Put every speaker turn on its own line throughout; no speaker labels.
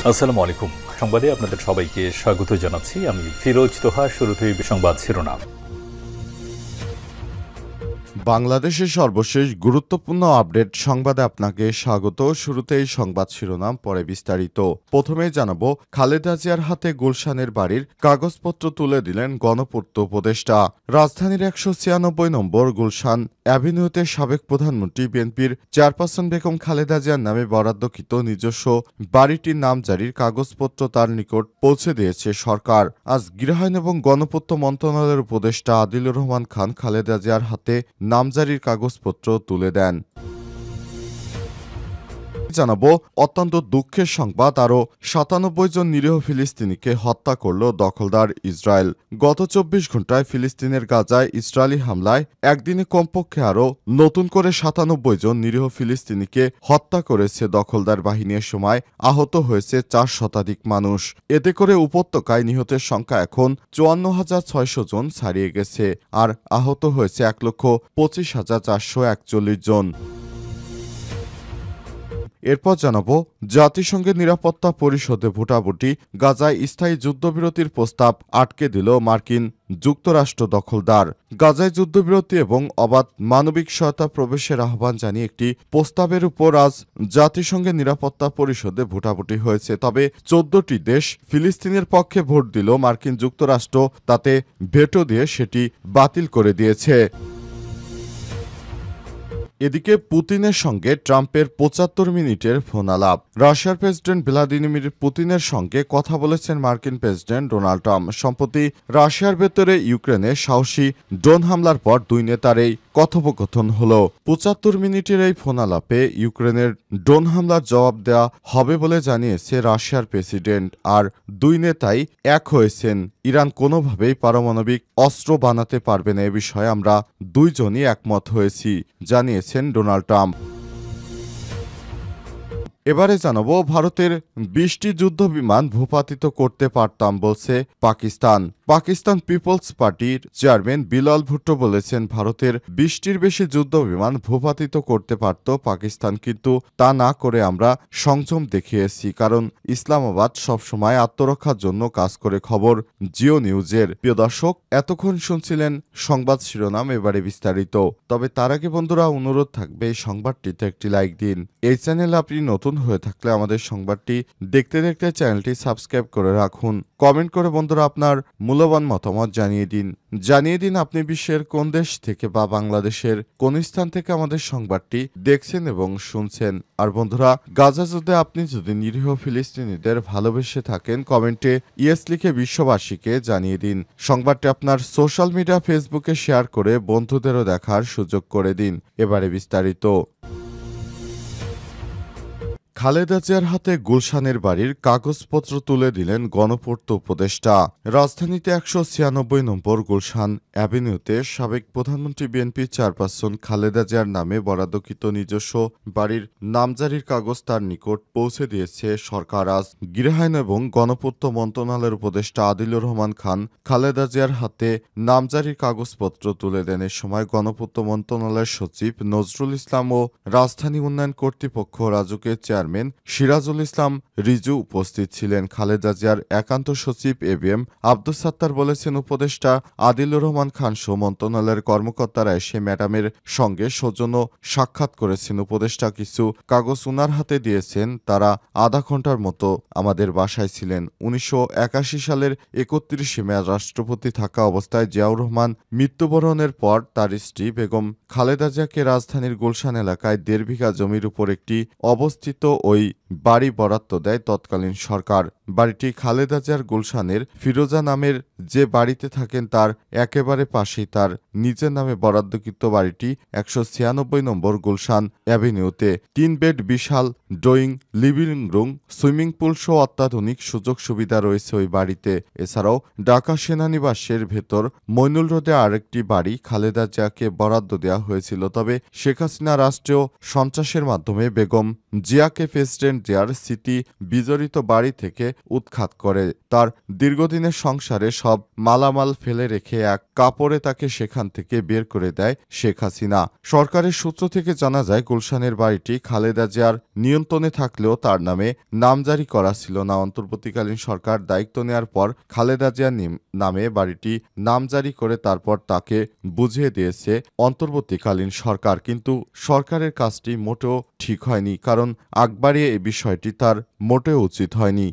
আসসালামু আলাইকুম। সংবাদে আপনাদের সবাইকে স্বাগত জানাচ্ছি। আমি ফিরোজ তোহা। শুরুতেই সংবাদ শিরোনাম।
বাংলাদেশের সর্বশেষ গুরুত্বপূর্ণ আপডেট সংবাদে আপনাকে স্বাগত। শুরুতেই সংবাদ শিরোনাম, পরে বিস্তারিত। প্রথমেই জানাবো, খালেদা জিয়ার হাতে গুলশানের বাড়ির কাগজপত্র তুলে দিলেন গণপূর্ত উপদেষ্টা। রাজধানীর ১৯৬ নম্বর গুলশান অ্যাভিনিউতে সাবেক প্রধানমন্ত্রী বিএনপির চেয়ারপারসন বেগম খালেদা জিয়ার নামে বরাদ্দকৃত নিজস্ব বাড়িটির নামজারির কাগজপত্র তার নিকট পৌঁছে দিয়েছে সরকার। আজ গৃহায়ন এবং গণপূর্ত মন্ত্রণালয়ের উপদেষ্টা আদিলুর রহমান খান খালেদা জিয়ার হাতে নামজারির কাগজপত্র তুলে দেন। জানাবো, অত্যন্ত দুঃখের সংবাদ, আরও ৯৭ জন নিরীহ ফিলিস্তিনিকে হত্যা করল দখলদার ইসরায়েল। গত ২৪ ঘন্টায় ফিলিস্তিনের গাজায় ইসরায়েলি হামলায় একদিনে কমপক্ষে আরও নতুন করে ৯৭ জন নিরীহ ফিলিস্তিনিকে হত্যা করেছে দখলদার বাহিনীর সময় আহত হয়েছে ৪ শতাধিক মানুষ। এতে করে উপত্যকায় নিহতের সংখ্যা এখন ৫৪,৬০০ জন ছাড়িয়ে গেছে, আর আহত হয়েছে ১,২৫,৪৪১ জন। এরপর জানাবো, জাতিসংঘের নিরাপত্তা পরিষদে ভোটাভুটি, গাজায় স্থায়ী যুদ্ধবিরতির প্রস্তাব আটকে দিল মার্কিন যুক্তরাষ্ট্র দখলদার। গাজায় যুদ্ধবিরতি এবং অবাধ মানবিক সহায়তা প্রবেশের আহ্বান জানিয়ে একটি প্রস্তাবের উপর আজ জাতিসংঘের নিরাপত্তা পরিষদে ভোটাভুটি হয়েছে। তবে ১৪টি দেশ ফিলিস্তিনের পক্ষে ভোট দিল মার্কিন যুক্তরাষ্ট্র তাতে ভেটো দিয়ে সেটি বাতিল করে দিয়েছে। এদিকে পুতিনের সঙ্গে ট্রাম্পের ৭৫ মিনিটের ফোনালাপ। রাশিয়ার প্রেসিডেন্ট ভ্লাদিমির পুতিনের সঙ্গে কথা বলেছেন মার্কিন প্রেসিডেন্ট ডোনাল্ড ট্রাম্প। সম্প্রতি রাশিয়ার ভেতরে ইউক্রেনে সাহসী ড্রোন হামলার পর দুই নেতার এই কথোপকথন হল। ৭৫ মিনিটের এই ফোনালাপে ইউক্রেনের ড্রোন হামলার জবাব দেওয়া হবে বলে জানিয়েছে রাশিয়ার প্রেসিডেন্ট। আর দুই নেতাই এক হয়েছেন, ইরান কোনোভাবেই পারমাণবিক অস্ত্র বানাতে পারবে না, এ বিষয়ে আমরা দুইজনই একমত হয়েছি, জানিয়েছেন ডোনাল্ড ট্রাম্প। এবারে জানাবো, ভারতের ২০টি যুদ্ধবিমান ভূপাতিত করতে পারতাম বলছে পাকিস্তান। পাকিস্তান পিপলস পার্টির চেয়ারম্যান বিলাল ভুট্টো বলেছেন, ভারতের ২০টির বেশি যুদ্ধবিমান ভূপাতিত করতে পারত পাকিস্তান, কিন্তু তা না করে আমরা সংযম দেখিয়েছি, কারণ ইসলামাবাদ সবসময় আত্মরক্ষার জন্য কাজ করে। খবর জিও নিউজের। প্রিয় দর্শক, এতক্ষণ শুনছিলেন সংবাদ শিরোনাম, এবারে বিস্তারিত। তবে তার আগে বন্ধুরা, অনুরোধ থাকবে এই সংবাদটিতে একটি লাইক দিন। এই চ্যানেলে আপনি নতুন হয়ে থাকলে আমাদের সংবাদটি দেখতে দেখতে চ্যানেলটি সাবস্ক্রাইব করে রাখুন। কমেন্ট করে বন্ধুরা আপনার মূল্যবান মতামত জানিয়ে দিন আপনি বিশ্বের কোন দেশ থেকে বা বাংলাদেশের কোন স্থান থেকে আমাদের সংবাদটি দেখছেন এবং শুনছেন। আর বন্ধুরা, গাজা যুদ্ধে আপনি যদি নিরীহ ফিলিস্তিনিদের ভালোবেসে থাকেন, কমেন্টে ইয়েস লিখে বিশ্ববাসীকে জানিয়ে দিন। সংবাদটি আপনার সোশ্যাল মিডিয়া ফেসবুকে শেয়ার করে বন্ধুদেরও দেখার সুযোগ করে দিন। এবারে বিস্তারিত। খালেদা জিয়ার হাতে গুলশানের বাড়ির কাগজপত্র তুলে দিলেন গণপূর্ত উপদেষ্টা। রাজধানীতে ১৯৬ নম্বর গুলশান অ্যাভিনিউতে সাবেক প্রধানমন্ত্রী বিএনপি চেয়ারপারসন খালেদা জিয়ার নামে বরাদ্দকৃত নিজস্ব বাড়ির নামজারির কাগজ তার নিকট পৌঁছে দিয়েছে সরকার। আজ গৃহায়ন এবং গণপূর্ত মন্ত্রণালয়ের উপদেষ্টা আদিলুর রহমান খান খালেদা জিয়ার হাতে নামজারির কাগজপত্র তুলে দেন। এ সময় গণপূর্ত মন্ত্রণালয়ের সচিব নজরুল ইসলাম ও রাজধানী উন্নয়ন কর্তৃপক্ষ রাজুকের চেয়ারম্যান সিরাজুল ইসলাম রিজু উপস্থিত ছিলেন। খালেদা জিয়ার একান্ত সচিব এবিএম আব্দুস সাত্তার বলেছেন, উপদেষ্টা আদিলুর রহমান খান সহ মন্ত্রণালয়ের কর্মকর্তারা এসে ম্যাডামের সঙ্গে সৌজন্য সাক্ষাৎ করেছেন। উপদেষ্টা কিছু কাগজ উনার হাতে দিয়েছেন। তারা আধা ঘন্টার মতো আমাদের বাসায় ছিলেন। ১৯৮১ সালের ৩১শে মে রাষ্ট্রপতি থাকা অবস্থায় জিয়াউর রহমান মৃত্যুবরণের পর তার স্ত্রী বেগম খালেদা জিয়াকে রাজধানীর গুলশান এলাকায় ১.৫ বিঘা জমির উপর একটি অবস্থিত ওই বাড়ি বরাদ্দ দেয় তৎকালীন সরকার। বাড়িটি খালেদা জিয়ার গুলশানের ফিরোজা নামের যে বাড়িতে থাকেন তার একেবারে পাশেই তার নিজের নামে বরাদ্দকৃত বাড়িটি ১৯৬ নম্বর গুলশান অ্যাভিনিউতে। ৩ বেড বিশাল drawing, living room, swimming pool সহ অত্যাধুনিক সুযোগ সুবিধা রয়েছে ওই বাড়িতে। এছাড়াও ঢাকা সেনানিবাসের ভেতর মইনুল রোডে আরেকটি বাড়ি খালেদা জিয়াকে বরাদ্দ দেওয়া হয়েছিল। তবে শেখ হাসিনা রাষ্ট্রীয় সন্ত্রাসের মাধ্যমে বেগম জিয়াকে প্রেসিডেন্ট জিয়ার স্মৃতি বিজড়িত বাড়ি থেকে উৎখাত করে। তার দীর্ঘদিনের সংসারে সব মালামাল ফেলে রেখে এক কাপড়ে তাকে সেখান থেকে বের করে দেয় শেখ হাসিনা। সরকারের সূত্র থেকে জানা যায়, গুলশানের বাড়িটি খালেদা জিয়ার নিয়ন্ত্রণে থাকলেও তার নামে নামজারি করা ছিল না। অন্তর্বর্তীকালীন সরকার দায়িত্ব নেওয়ার পর খালেদা জিয়ার নামে বাড়িটি নামজারি করে তারপর তাকে বুঝিয়ে দিয়েছে অন্তর্বর্তীকালীন সরকার। কিন্তু সরকারের কাজটি মোটেও ঠিক হয়নি, কারণ আগ বাড়িয়ে এই বিষয়টি তার মোটেও উচিত হয়নি।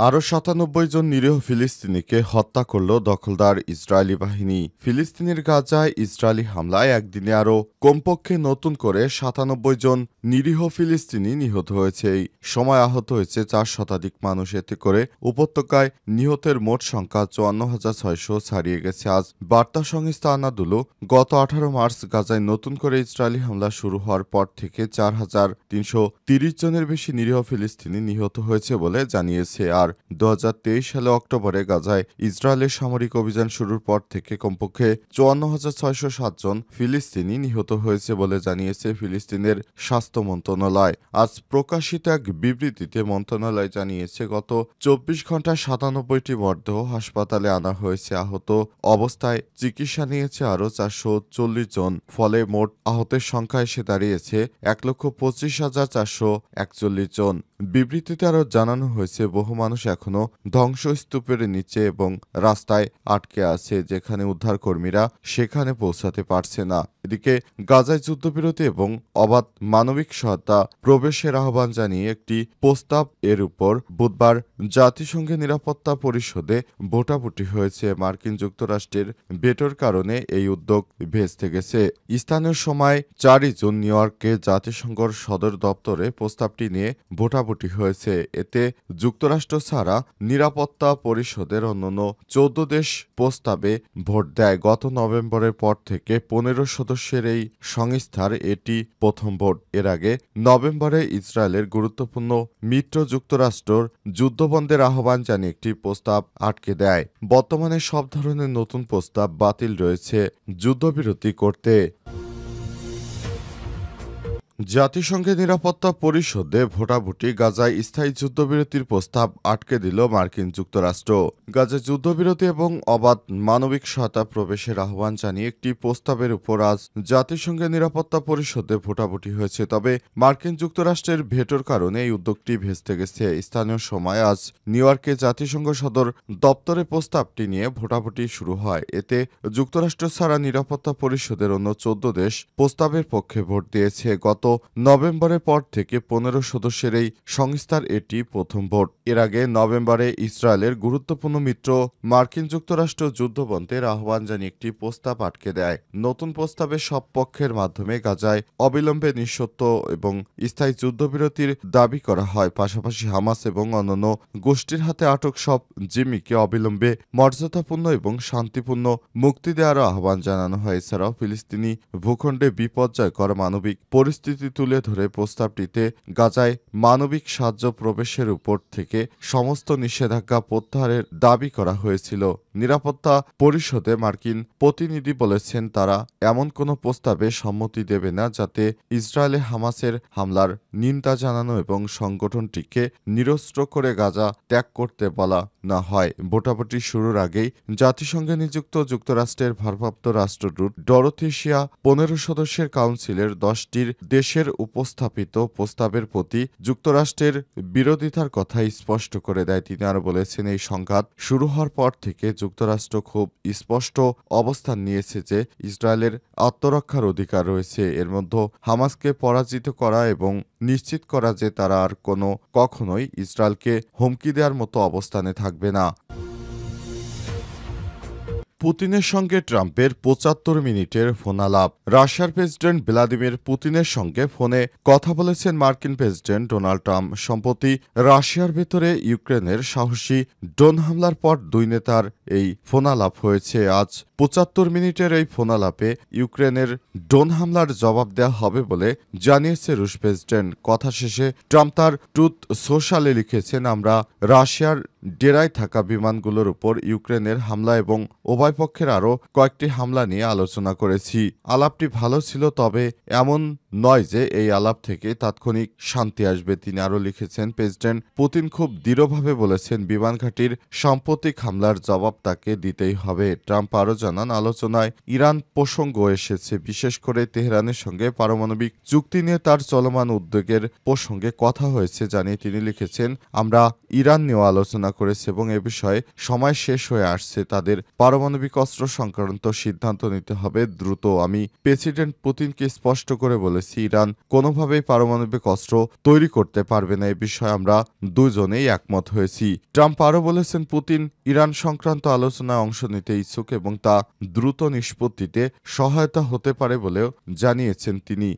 আরও ৯৭ জন নিরীহ ফিলিস্তিনিকে হত্যা করল দখলদার ইসরায়েলি বাহিনী। ফিলিস্তিনের গাজায় ইসরায়েলি হামলায় একদিনে আরও কমপক্ষে নতুন করে ৯৭ জন নিরীহ ফিলিস্তিনি নিহত হয়েছে। এই সময় আহত হয়েছে ৪ শতাধিক মানুষ। এতে করে উপত্যকায় নিহতের মোট সংখ্যা ৫৪,৬০০ ছাড়িয়ে গেছে। আজ বার্তা সংস্থা আনাদুলু গত ১৮ মার্চ গাজায় নতুন করে ইসরায়েলি হামলা শুরু হওয়ার পর থেকে ৪,৩৩০ জনের বেশি নিরীহ ফিলিস্তিনি নিহত হয়েছে বলে জানিয়েছে। আর ২০২৩ সালে অক্টোবরে গাজায় ইসরায়েলের সামরিক অভিযান শুরুর পর থেকে কমপক্ষে ৫৪,৬০৭ জন ফিলিস্তিনি নিহত হয়েছে বলে জানিয়েছে ফিলিস্তিনের স্বাস্থ্য মন্ত্রণালয়। আজ প্রকাশিত এক বিবৃতিতে মন্ত্রণালয় জানিয়েছে, গত ২৪ ঘণ্টায় ৯৭টি মরদেহ হাসপাতালে আনা হয়েছে। আহত অবস্থায় চিকিৎসা নিয়েছে আরও ৪৪০ জন। ফলে মোট আহতের সংখ্যা এসে দাঁড়িয়েছে ১,২৫,৪৪১ জন। বিবৃতিতে আরও জানানো হয়েছে, বহু মানুষ এখনও ধ্বংসস্তূপের নিচে এবং রাস্তায় আটকে আছে, যেখানে উদ্ধারকর্মীরা সেখানে পৌঁছাতে পারছে না। এদিকে গাজায় যুদ্ধবিরতি এবং অবাধ মানবিক সহায়তা প্রবেশের আহ্বান জানিয়ে একটি প্রস্তাব এর উপর বুধবার জাতিসংঘের নিরাপত্তা পরিষদে ভোটাভুটি হয়েছে। মার্কিন যুক্তরাষ্ট্রের ভেটোর কারণে এই উদ্যোগ ভেস্তে গেছে। স্থানীয় সময় ৪ জুন নিউ ইয়র্কে জাতিসংঘের সদর দপ্তরে প্রস্তাবটি নিয়ে ভোটাভুটি হয়েছে। এতে যুক্তরাষ্ট্র ছাড়া নিরাপত্তা পরিষদের অন্যান্য ১৪ দেশ প্রস্তাবে ভোট দেয়। গত নভেম্বরের পর থেকে ১৫ সদস্যের এই সংস্থার এটি প্রথম ভোট। এর আগে নভেম্বরে ইসরায়েলের গুরুত্বপূর্ণ মিত্র যুক্তরাষ্ট্র যুদ্ধবন্ধের আহ্বান জানিয়ে একটি প্রস্তাব আটকে দেয়। বর্তমানে সব ধরনের নতুন প্রস্তাব বাতিল রয়েছে যুদ্ধবিরতি করতে। জাতিসংঘের নিরাপত্তা পরিষদে ভোটাভুটি গাজায় স্থায়ী যুদ্ধবিরতির প্রস্তাব আটকে দিল মার্কিন যুক্তরাষ্ট্র। গাজায় যুদ্ধবিরতি এবং অবাধ মানবিক সহায়তা প্রবেশের আহ্বান জানিয়ে একটি প্রস্তাবের উপর আজ জাতিসংঘের নিরাপত্তা পরিষদে ভোটাভুটি হয়েছে। তবে মার্কিন যুক্তরাষ্ট্রের ভেটোর কারণে এই উদ্যোগটি ভেস্তে গেছে। স্থানীয় সময় আজ নিউ ইয়র্কে জাতিসংঘ সদর দপ্তরে প্রস্তাবটি নিয়ে ভোটাভুটি শুরু হয়। এতে যুক্তরাষ্ট্র ছাড়া নিরাপত্তা পরিষদের অন্য ১৪ দেশ প্রস্তাবের পক্ষে ভোট দিয়েছে। গত নভেম্বরের পর থেকে ১৫ সদস্যের এই সংস্থার এটি প্রথম ভোট। এর আগে নভেম্বরে ইসরায়েলের গুরুত্বপূর্ণ মিত্র মার্কিন যুক্তরাষ্ট্র যুদ্ধবন্ধের আহ্বান জানিয়ে একটি প্রস্তাব আটকে দেয়। নতুন প্রস্তাবে সব পক্ষের মাধ্যমে গাজায় অবিলম্বে নিঃশর্ত এবং স্থায়ী যুদ্ধবিরতির দাবি করা হয়। পাশাপাশি হামাস এবং অন্যান্য গোষ্ঠীর হাতে আটক সব জিম্মিকে অবিলম্বে মর্যাদাপূর্ণ এবং শান্তিপূর্ণ মুক্তি দেওয়ারও আহ্বান জানানো হয়। এছাড়াও ফিলিস্তিনি ভূখণ্ডে বিপর্যয়কর মানবিক পরিস্থিতি তুলে ধরে প্রস্তাবটিতে গাজায় মানবিক সাহায্য প্রবেশের উপর থেকে সমস্ত নিষেধাজ্ঞা প্রত্যাহারের দাবি করা হয়েছিল। নিরাপত্তা পরিষদে মার্কিন প্রতিনিধি বলেছেন, তারা এমন কোনো প্রস্তাবে সম্মতি দেবে না যাতে ইসরায়েলে হামাসের হামলার নিন্দা জানানো এবং সংগঠনটিকে নিরস্ত্র করে গাজা ত্যাগ করতে বলা না হয়। ভোটাভুটি শুরুর আগেই জাতিসংঘে নিযুক্ত যুক্তরাষ্ট্রের ভারপ্রাপ্ত রাষ্ট্রদূত ডরোথেশিয়া ১৫ সদস্যের কাউন্সিলের ১০টির দেশের উপস্থাপিত প্রস্তাবের প্রতি যুক্তরাষ্ট্রের বিরোধিতার কথা স্পষ্ট করে দেয়। তিনি আরও বলেছেন, এই সংঘাত শুরু হওয়ার পর থেকে যুক্তরাষ্ট্র খুব স্পষ্ট অবস্থান নিয়েছে যে ইসরায়েলের আত্মরক্ষার অধিকার রয়েছে। এর মধ্যে হামাসকে পরাজিত করা এবং নিশ্চিত করা যে তারা আর কখনোই ইসরায়েলকে হুমকি দেওয়ার মতো অবস্থানে থাকবে না। পুতিনের সঙ্গে ট্রাম্পের ৭৫ মিনিটের ফোনালাপ। রাশিয়ার প্রেসিডেন্ট ভ্লাদিমির পুতিনের সঙ্গে ফোনে কথা বলেছেন মার্কিন প্রেসিডেন্ট ডোনাল্ড ট্রাম্প। সম্প্রতি রাশিয়ার ভেতরে ইউক্রেনের সাহসী ড্রোন হামলার পর দুই নেতার এই ফোনালাপ হয়েছে। আজ মিনিটের এই ফোনালাপে ইউক্রেনের ড্রোন হামলার জবাব দেওয়া হবে বলে জানিয়েছে রুশ প্রেসিডেন্ট। কথা শেষে ট্রাম্প তার ট্রুথ সোশ্যালে লিখেছেন, আমরা রাশিয়ার ডেরায় থাকা বিমানগুলোর উপর ইউক্রেনের হামলা এবং উভয় পক্ষের আরও কয়েকটি হামলা নিয়ে আলোচনা করেছি। আলাপটি ভালো ছিল, তবে এমন নয় যে এই আলাপ থেকে তাৎক্ষণিক শান্তি আসবে। তিনি আরও লিখেছেন, প্রেসিডেন্ট পুতিন খুব দৃঢ়ভাবে বলেছেন বিমান ঘাঁটির সাম্প্রতিক হামলার জবাব তাকে দিতেই হবে। ট্রাম্প আরও জানান, আলোচনায় ইরান প্রসঙ্গ এসেছে, বিশেষ করে তেহরানের সঙ্গে পারমাণবিক চুক্তি নিয়ে তার চলমান উদ্যোগের প্রসঙ্গে কথা হয়েছে জানিয়ে তিনি লিখেছেন, আমরা ইরান নিয়েও আলোচনা করেছে এবং এ বিষয়ে সময় শেষ হয়ে আসছে। তাদের পারমাণবিক অস্ত্র সংক্রান্ত সিদ্ধান্ত নিতে হবে দ্রুত। আমি প্রেসিডেন্ট পুতিনকে স্পষ্ট করে বলেছি, ইরান কোনোভাবেই পারমাণবিক অস্ত্র তৈরি করতে পারবে না। এ বিষয়ে আমরা দুজনেই একমত হয়েছি। ট্রাম্প আরও বলেছেন, পুতিন ইরান সংক্রান্ত আলোচনায় অংশ নিতে ইচ্ছুক এবং তা দ্রুত নিষ্পত্তিতে সহায়তা হতে পারে বলেও জানিয়েছেন তিনি।